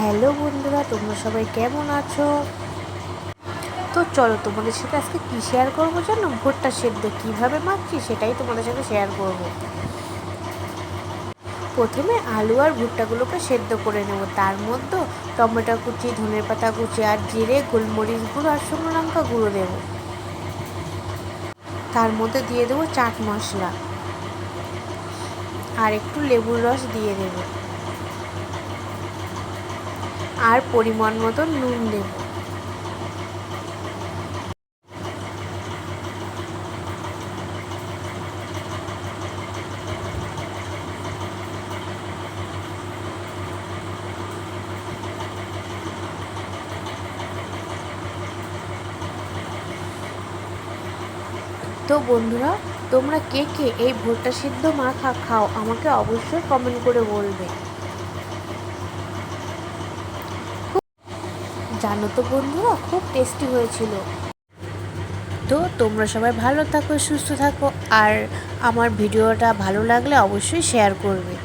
Hello বন্ধুরা, তোমরা সবাই কেমন আছো? তো চলো তোমাদের সাথে আজকে কী শেয়ার করবো জানো? ভুট্টা সেদ্ধ কীভাবে মাখছি সেটাই তোমাদের সাথে শেয়ার করব। প্রথমে আলু আর ভুট্টাগুলোকে সেদ্ধ করে নেব। তার মধ্যে টমেটো কুচি, ধনের পাতা কুচি আর জিরে, গোলমরিচ গুঁড়ো আর শুকনো লঙ্কা গুঁড়ো দেবো। তার মধ্যে দিয়ে দেবো চাট মশলা আর একটু লেবুর রস দিয়ে দেবো আর পরিমাণ মতো নুন দেবো। তো বন্ধুরা, তোমরা কে কে এই ভুট্টা সিদ্ধ মাখা খাও আমাকে অবশ্যই কমেন্ট করে বলবে। জানো তো বন্ধুরা, খুব টেস্টি হয়েছিল। তো তোমরা সবাই ভালো থাকো, সুস্থ থাকো, আর আমার ভিডিওটা ভালো লাগলে অবশ্যই শেয়ার করবে।